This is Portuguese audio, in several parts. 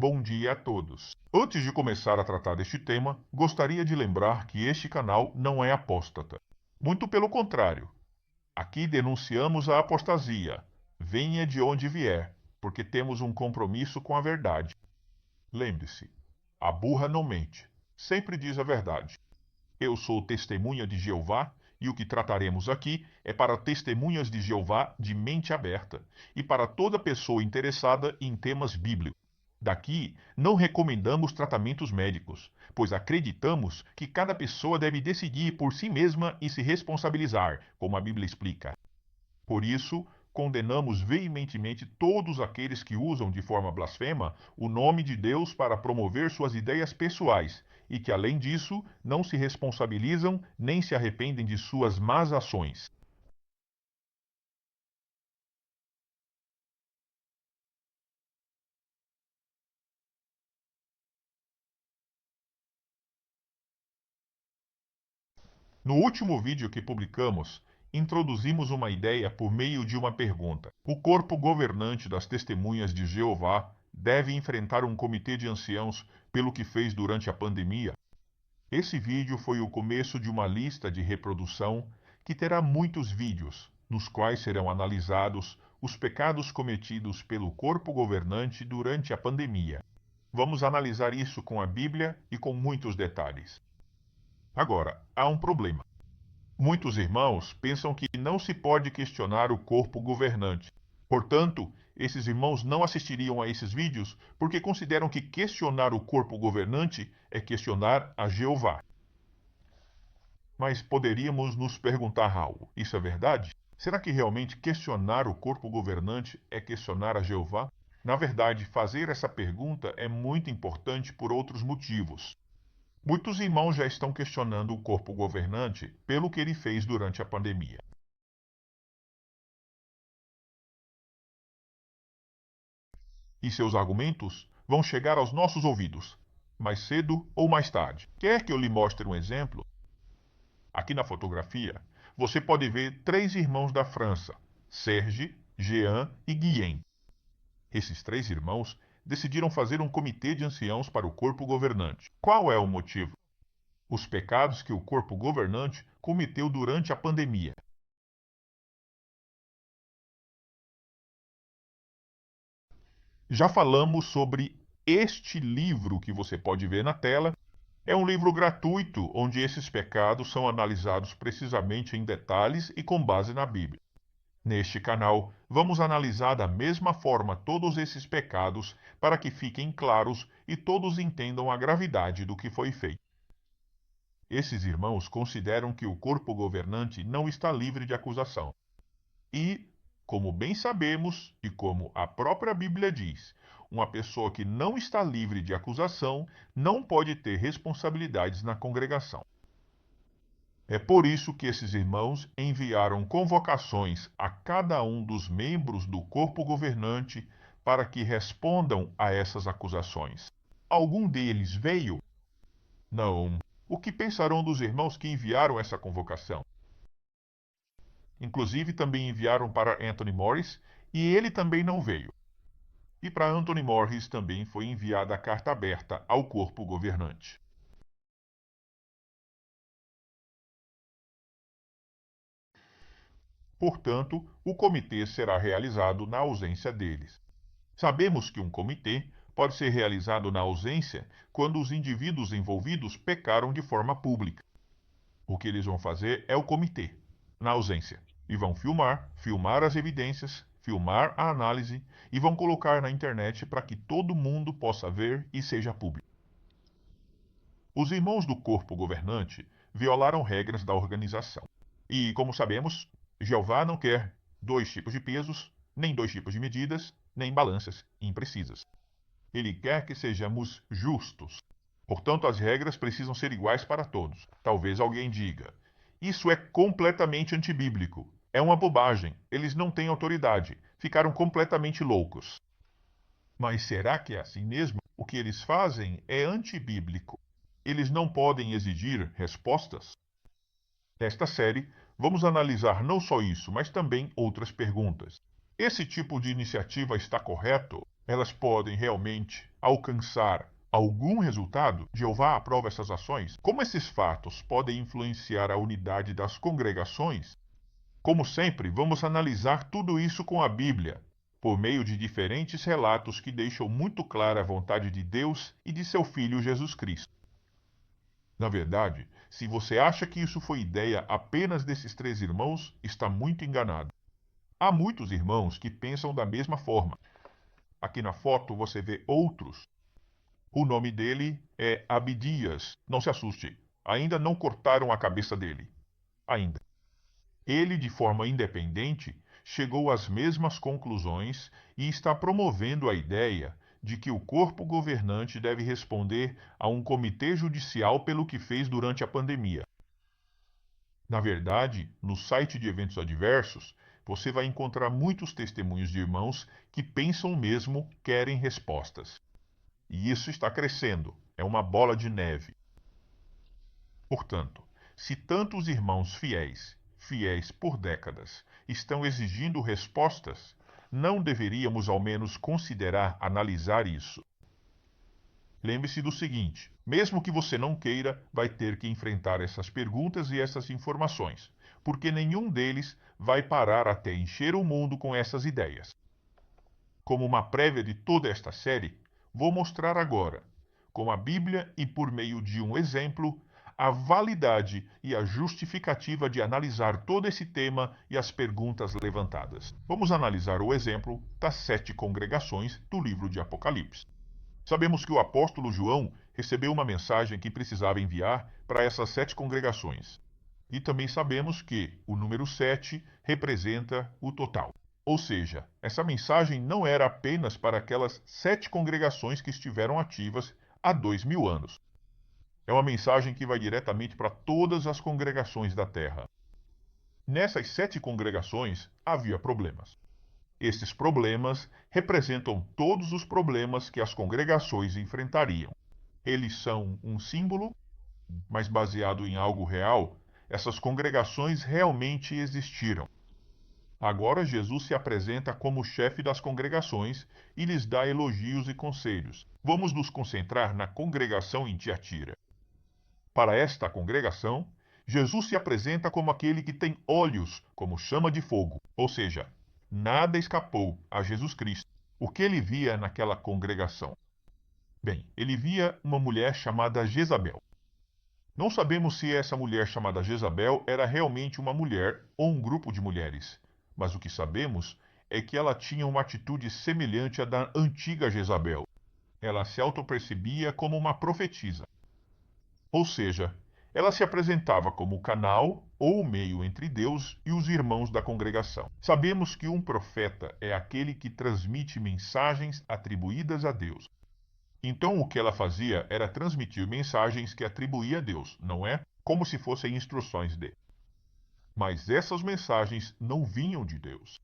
Bom dia a todos. Antes de começar a tratar deste tema, gostaria de lembrar que este canal não é apóstata. Muito pelo contrário. Aqui denunciamos a apostasia. Venha de onde vier, porque temos um compromisso com a verdade. Lembre-se, a burra não mente, sempre diz a verdade. Eu sou testemunha de Jeová e o que trataremos aqui é para testemunhas de Jeová de mente aberta e para toda pessoa interessada em temas bíblicos. Daqui, não recomendamos tratamentos médicos, pois acreditamos que cada pessoa deve decidir por si mesma e se responsabilizar, como a Bíblia explica. Por isso, condenamos veementemente todos aqueles que usam de forma blasfema o nome de Deus para promover suas ideias pessoais e que, além disso, não se responsabilizam nem se arrependem de suas más ações. No último vídeo que publicamos, introduzimos uma ideia por meio de uma pergunta. O corpo governante das Testemunhas de Jeová deve enfrentar um comitê de anciãos pelo que fez durante a pandemia? Esse vídeo foi o começo de uma lista de reprodução que terá muitos vídeos, nos quais serão analisados os pecados cometidos pelo corpo governante durante a pandemia. Vamos analisar isso com a Bíblia e com muitos detalhes. Agora, há um problema. Muitos irmãos pensam que não se pode questionar o corpo governante. Portanto, esses irmãos não assistiriam a esses vídeos porque consideram que questionar o corpo governante é questionar a Jeová. Mas poderíamos nos perguntar algo: isso é verdade? Será que realmente questionar o corpo governante é questionar a Jeová? Na verdade, fazer essa pergunta é muito importante por outros motivos. Muitos irmãos já estão questionando o corpo governante pelo que ele fez durante a pandemia. E seus argumentos vão chegar aos nossos ouvidos, mais cedo ou mais tarde. Quer que eu lhe mostre um exemplo? Aqui na fotografia, você pode ver três irmãos da França, Serge, Jean e Guillaume. Esses três irmãos decidiram fazer um comitê de anciãos para o corpo governante. Qual é o motivo? Os pecados que o corpo governante cometeu durante a pandemia. Já falamos sobre este livro que você pode ver na tela. É um livro gratuito onde esses pecados são analisados precisamente em detalhes e com base na Bíblia. Neste canal, vamos analisar da mesma forma todos esses pecados para que fiquem claros e todos entendam a gravidade do que foi feito. Esses irmãos consideram que o corpo governante não está livre de acusação. E, como bem sabemos, e como a própria Bíblia diz, uma pessoa que não está livre de acusação não pode ter responsabilidades na congregação. É por isso que esses irmãos enviaram convocações a cada um dos membros do corpo governante para que respondam a essas acusações. Algum deles veio? Não. O que pensarão dos irmãos que enviaram essa convocação? Inclusive, também enviaram para Anthony Morris e ele também não veio. E para Anthony Morris também foi enviada a carta aberta ao corpo governante. Portanto, o comitê será realizado na ausência deles. Sabemos que um comitê pode ser realizado na ausência quando os indivíduos envolvidos pecaram de forma pública. O que eles vão fazer é o comitê, na ausência, e vão filmar as evidências, filmar a análise e vão colocar na internet para que todo mundo possa ver e seja público. Os irmãos do corpo governante violaram regras da organização. E, como sabemos, Jeová não quer dois tipos de pesos, nem dois tipos de medidas, nem balanças imprecisas. Ele quer que sejamos justos. Portanto, as regras precisam ser iguais para todos. Talvez alguém diga: isso é completamente antibíblico. É uma bobagem. Eles não têm autoridade. Ficaram completamente loucos. Mas será que é assim mesmo? O que eles fazem é antibíblico. Eles não podem exigir respostas? Nesta série, vamos analisar não só isso, mas também outras perguntas. Esse tipo de iniciativa está correto? Elas podem realmente alcançar algum resultado? Jeová aprova essas ações? Como esses fatos podem influenciar a unidade das congregações? Como sempre, vamos analisar tudo isso com a Bíblia, por meio de diferentes relatos que deixam muito clara a vontade de Deus e de seu Filho Jesus Cristo. Na verdade, se você acha que isso foi ideia apenas desses três irmãos, está muito enganado. Há muitos irmãos que pensam da mesma forma. Aqui na foto você vê outros. O nome dele é Abidias. Não se assuste, ainda não cortaram a cabeça dele. Ainda. Ele, de forma independente, chegou às mesmas conclusões e está promovendo a ideia de que o corpo governante deve responder a um comitê judicial pelo que fez durante a pandemia. Na verdade, no site de eventos adversos, você vai encontrar muitos testemunhos de irmãos que pensam mesmo, querem respostas. E isso está crescendo, é uma bola de neve. Portanto, se tantos irmãos fiéis por décadas, estão exigindo respostas, não deveríamos ao menos considerar analisar isso. Lembre-se do seguinte: mesmo que você não queira, vai ter que enfrentar essas perguntas e essas informações, porque nenhum deles vai parar até encher o mundo com essas ideias. Como uma prévia de toda esta série, vou mostrar agora, com a Bíblia e por meio de um exemplo, a validade e a justificativa de analisar todo esse tema e as perguntas levantadas. Vamos analisar o exemplo das 7 congregações do livro de Apocalipse. Sabemos que o apóstolo João recebeu uma mensagem que precisava enviar para essas 7 congregações. E também sabemos que o número 7 representa o total. Ou seja, essa mensagem não era apenas para aquelas 7 congregações que estiveram ativas há 2000 anos. É uma mensagem que vai diretamente para todas as congregações da terra. Nessas 7 congregações havia problemas. Esses problemas representam todos os problemas que as congregações enfrentariam. Eles são um símbolo, mas baseado em algo real, essas congregações realmente existiram. Agora Jesus se apresenta como chefe das congregações e lhes dá elogios e conselhos. Vamos nos concentrar na congregação em Tiatira. Para esta congregação, Jesus se apresenta como aquele que tem olhos como chama de fogo, ou seja, nada escapou a Jesus Cristo. O que ele via naquela congregação? Bem, ele via uma mulher chamada Jezabel. Não sabemos se essa mulher chamada Jezabel era realmente uma mulher ou um grupo de mulheres, mas o que sabemos é que ela tinha uma atitude semelhante à da antiga Jezabel. Ela se autopercebia como uma profetisa. Ou seja, ela se apresentava como o canal ou o meio entre Deus e os irmãos da congregação. Sabemos que um profeta é aquele que transmite mensagens atribuídas a Deus. Então o que ela fazia era transmitir mensagens que atribuía a Deus, não é? Como se fossem instruções dele. Mas essas mensagens não vinham de Deus.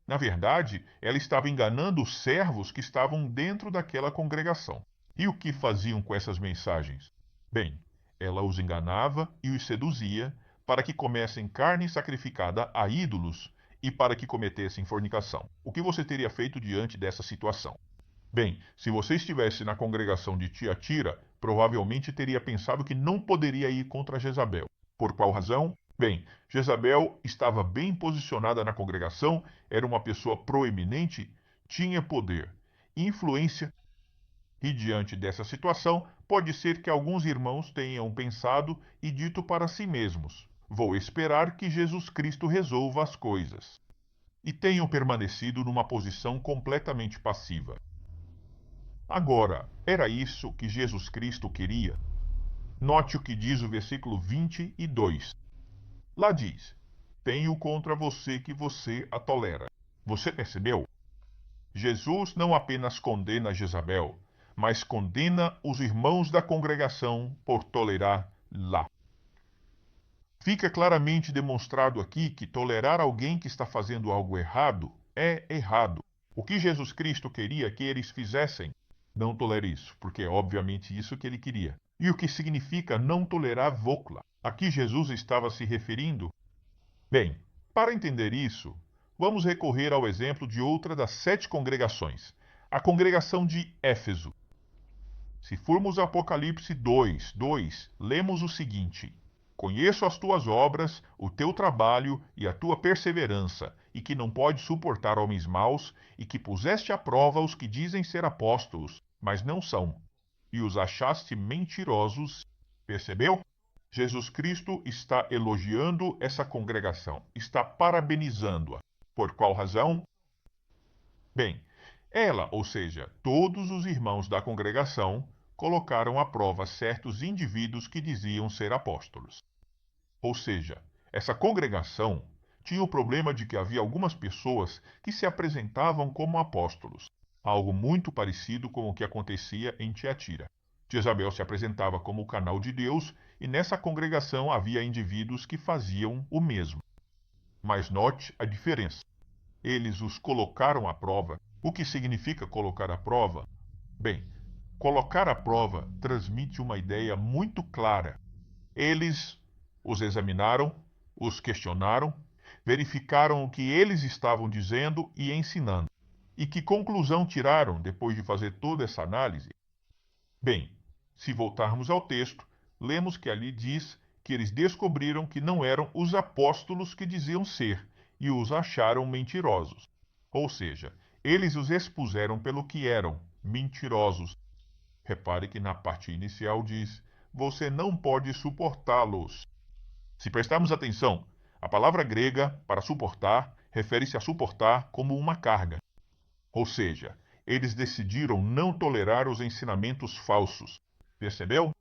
Na verdade, ela estava enganando os servos que estavam dentro daquela congregação. E o que faziam com essas mensagens? Bem, ela os enganava e os seduzia para que comessem carne sacrificada a ídolos e para que cometessem fornicação. O que você teria feito diante dessa situação? Bem, se você estivesse na congregação de Tiatira, provavelmente teria pensado que não poderia ir contra Jezabel. Por qual razão? Bem, Jezabel estava bem posicionada na congregação, era uma pessoa proeminente, tinha poder, influência, e diante dessa situação, pode ser que alguns irmãos tenham pensado e dito para si mesmos: vou esperar que Jesus Cristo resolva as coisas. E tenham permanecido numa posição completamente passiva. Agora, era isso que Jesus Cristo queria? Note o que diz o versículo 22. Lá diz: tenho contra você que você a tolera. Você percebeu? Jesus não apenas condena Jezabel, mas condena os irmãos da congregação por tolerar lá. Fica claramente demonstrado aqui que tolerar alguém que está fazendo algo errado é errado. O que Jesus Cristo queria que eles fizessem? Não tolere isso, porque é obviamente isso que ele queria. E o que significa não tolerar vokla? Aqui Jesus estava se referindo? Bem, para entender isso, vamos recorrer ao exemplo de outra das 7 congregações, A congregação de Éfeso. Se formos a Apocalipse 2:2, lemos o seguinte: Conheço as tuas obras, o teu trabalho e a tua perseverança, e que não podes suportar homens maus, e que puseste à prova os que dizem ser apóstolos, mas não são, e os achaste mentirosos. Percebeu? Jesus Cristo está elogiando essa congregação, está parabenizando-a. Por qual razão? Bem, ela, ou seja, todos os irmãos da congregação, colocaram à prova certos indivíduos que diziam ser apóstolos. Ou seja, essa congregação tinha o problema de que havia algumas pessoas que se apresentavam como apóstolos, algo muito parecido com o que acontecia em Tiatira. Jezabel se apresentava como o canal de Deus e nessa congregação havia indivíduos que faziam o mesmo. Mas note a diferença. Eles os colocaram à prova. O que significa colocar à prova? Bem, colocar à prova transmite uma ideia muito clara. Eles os examinaram, os questionaram, verificaram o que eles estavam dizendo e ensinando. E que conclusão tiraram depois de fazer toda essa análise? Bem, se voltarmos ao texto, lemos que ali diz que eles descobriram que não eram os apóstolos que diziam ser e os acharam mentirosos. Ou seja, eles os expuseram pelo que eram, mentirosos. Repare que na parte inicial diz: você não pode suportá-los. Se prestarmos atenção, a palavra grega para suportar refere-se a suportar como uma carga. Ou seja, eles decidiram não tolerar os ensinamentos falsos. Percebeu?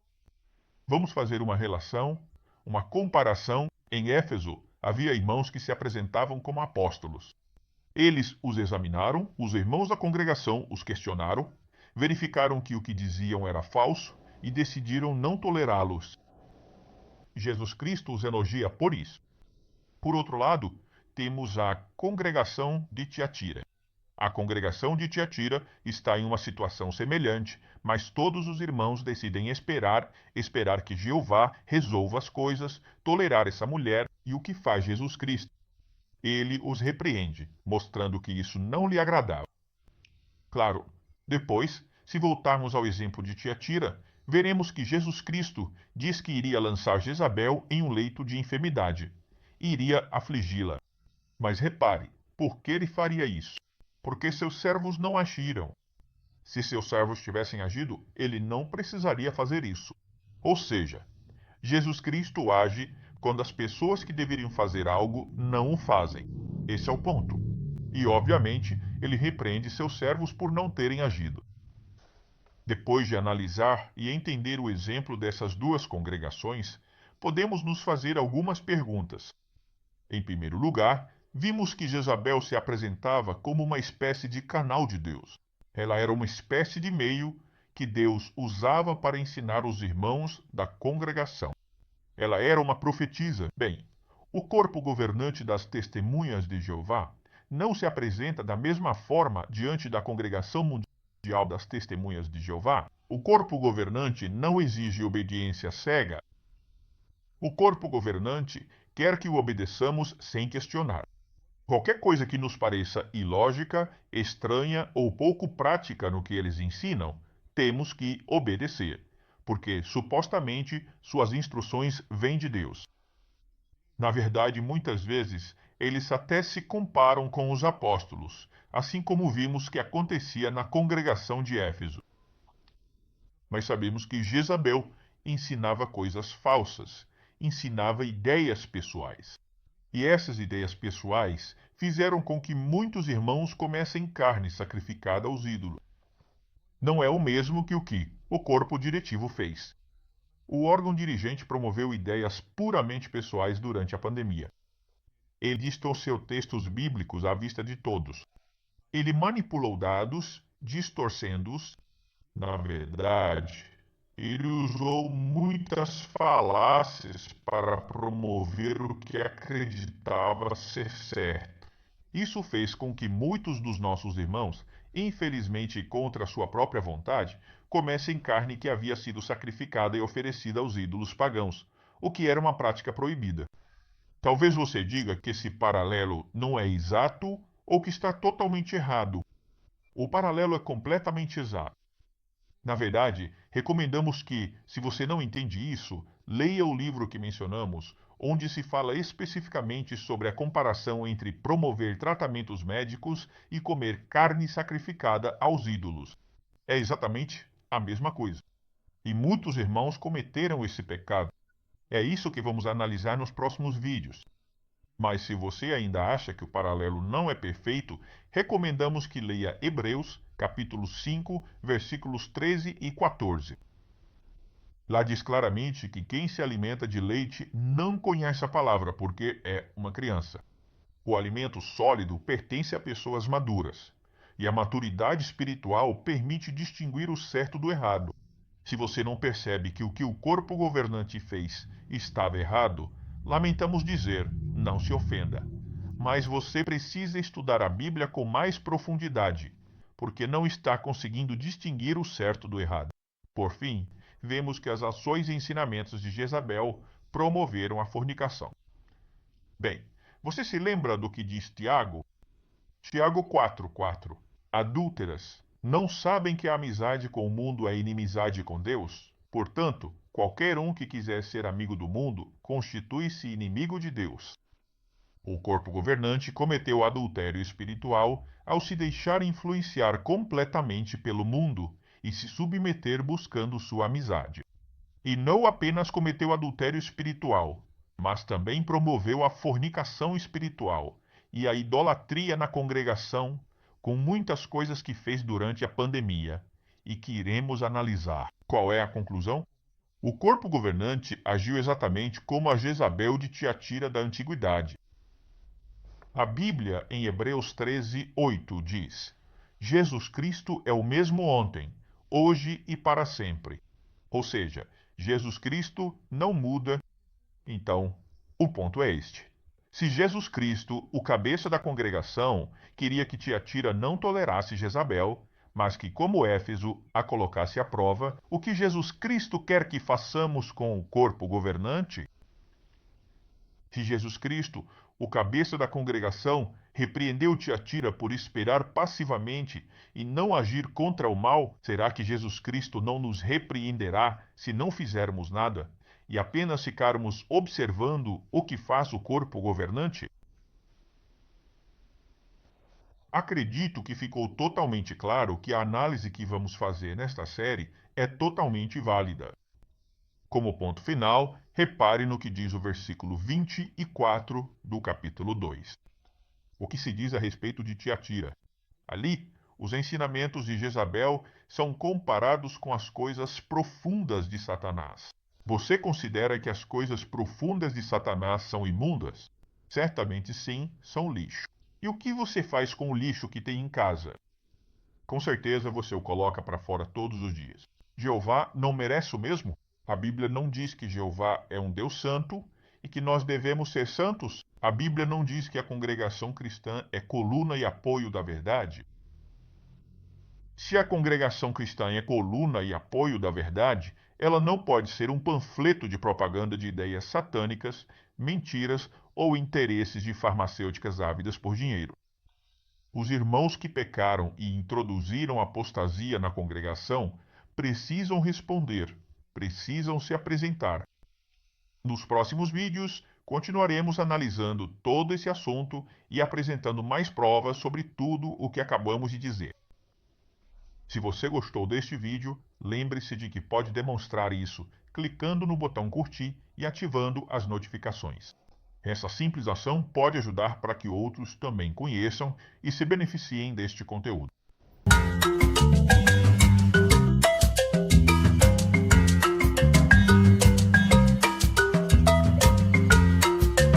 Vamos fazer uma relação, uma comparação. Em Éfeso, havia irmãos que se apresentavam como apóstolos. Eles os examinaram, os irmãos da congregação os questionaram, verificaram que o que diziam era falso e decidiram não tolerá-los. Jesus Cristo os elogia por isso. Por outro lado, temos a congregação de Tiatira. A congregação de Tiatira está em uma situação semelhante, mas todos os irmãos decidem esperar que Jeová resolva as coisas, tolerar essa mulher e o que faz Jesus Cristo. Ele os repreende, mostrando que isso não lhe agradava. Claro, depois, se voltarmos ao exemplo de Tiatira, veremos que Jesus Cristo diz que iria lançar Jezabel em um leito de enfermidade, e iria afligi-la. Mas repare, por que ele faria isso? Porque seus servos não agiram. Se seus servos tivessem agido, ele não precisaria fazer isso. Ou seja, Jesus Cristo age quando as pessoas que deveriam fazer algo não o fazem. Esse é o ponto. E, obviamente, ele repreende seus servos por não terem agido. Depois de analisar e entender o exemplo dessas duas congregações, podemos nos fazer algumas perguntas. Em primeiro lugar, vimos que Jezabel se apresentava como uma espécie de canal de Deus. Ela era uma espécie de meio que Deus usava para ensinar os irmãos da congregação. Ela era uma profetisa. Bem, o corpo governante das testemunhas de Jeová não se apresenta da mesma forma diante da congregação mundial das testemunhas de Jeová. O corpo governante não exige obediência cega. O corpo governante quer que o obedeçamos sem questionar. Qualquer coisa que nos pareça ilógica, estranha ou pouco prática no que eles ensinam, temos que obedecer, porque supostamente suas instruções vêm de Deus. Na verdade, muitas vezes, eles até se comparam com os apóstolos, assim como vimos que acontecia na congregação de Éfeso. Mas sabemos que Jezabel ensinava coisas falsas, ensinava ideias pessoais. E essas ideias pessoais fizeram com que muitos irmãos comessem carne sacrificada aos ídolos. Não é o mesmo que o corpo diretivo fez. O órgão dirigente promoveu ideias puramente pessoais durante a pandemia. Ele distorceu textos bíblicos à vista de todos. Ele manipulou dados, distorcendo-os. Na verdade, ele usou muitas falácias para promover o que acreditava ser certo. Isso fez com que muitos dos nossos irmãos, infelizmente contra sua própria vontade, comessem carne que havia sido sacrificada e oferecida aos ídolos pagãos, o que era uma prática proibida. Talvez você diga que esse paralelo não é exato ou que está totalmente errado. O paralelo é completamente exato. Na verdade, recomendamos que, se você não entende isso, leia o livro que mencionamos, onde se fala especificamente sobre a comparação entre promover tratamentos médicos e comer carne sacrificada aos ídolos. É exatamente a mesma coisa. E muitos irmãos cometeram esse pecado. É isso que vamos analisar nos próximos vídeos. Mas se você ainda acha que o paralelo não é perfeito, recomendamos que leia Hebreus, capítulo 5, versículos 13 e 14. Lá diz claramente que quem se alimenta de leite não conhece a palavra, porque é uma criança. O alimento sólido pertence a pessoas maduras, e a maturidade espiritual permite distinguir o certo do errado. Se você não percebe que o corpo governante fez estava errado, lamentamos dizer, não se ofenda. Mas você precisa estudar a Bíblia com mais profundidade, porque não está conseguindo distinguir o certo do errado. Por fim, vemos que as ações e ensinamentos de Jezabel promoveram a fornicação. Bem, você se lembra do que diz Tiago? Tiago 4:4. Adúlteras, não sabem que a amizade com o mundo é inimizade com Deus? Portanto, qualquer um que quiser ser amigo do mundo constitui-se inimigo de Deus. O corpo governante cometeu adultério espiritual ao se deixar influenciar completamente pelo mundo e se submeter buscando sua amizade. E não apenas cometeu adultério espiritual, mas também promoveu a fornicação espiritual e a idolatria na congregação, com muitas coisas que fez durante a pandemia e que iremos analisar. Qual é a conclusão? O corpo governante agiu exatamente como a Jezabel de Tiatira da antiguidade. A Bíblia, em Hebreus 13:8, diz: Jesus Cristo é o mesmo ontem, hoje e para sempre. Ou seja, Jesus Cristo não muda. Então, o ponto é este. Se Jesus Cristo, o cabeça da congregação, queria que Tiatira não tolerasse Jezabel, mas que, como Éfeso, a colocasse à prova, o que Jesus Cristo quer que façamos com o corpo governante? Se Jesus Cristo, o cabeça da congregação, repreendeu Tiatira por esperar passivamente e não agir contra o mal, será que Jesus Cristo não nos repreenderá se não fizermos nada e apenas ficarmos observando o que faz o corpo governante? Acredito que ficou totalmente claro que a análise que vamos fazer nesta série é totalmente válida. Como ponto final, repare no que diz o versículo 24 do capítulo 2. O que se diz a respeito de Tiatira? Ali, os ensinamentos de Jezabel são comparados com as coisas profundas de Satanás. Você considera que as coisas profundas de Satanás são imundas? Certamente sim, são lixo. E o que você faz com o lixo que tem em casa? Com certeza você o coloca para fora todos os dias. Jeová não merece o mesmo? A Bíblia não diz que Jeová é um Deus santo e que nós devemos ser santos? A Bíblia não diz que a congregação cristã é coluna e apoio da verdade? Se a congregação cristã é coluna e apoio da verdade, ela não pode ser um panfleto de propaganda de ideias satânicas, mentiras ou interesses de farmacêuticas ávidas por dinheiro. Os irmãos que pecaram e introduziram apostasia na congregação precisam responder, precisam se apresentar. Nos próximos vídeos, continuaremos analisando todo esse assunto e apresentando mais provas sobre tudo o que acabamos de dizer. Se você gostou deste vídeo, lembre-se de que pode demonstrar isso clicando no botão curtir e ativando as notificações. Essa simples ação pode ajudar para que outros também conheçam e se beneficiem deste conteúdo.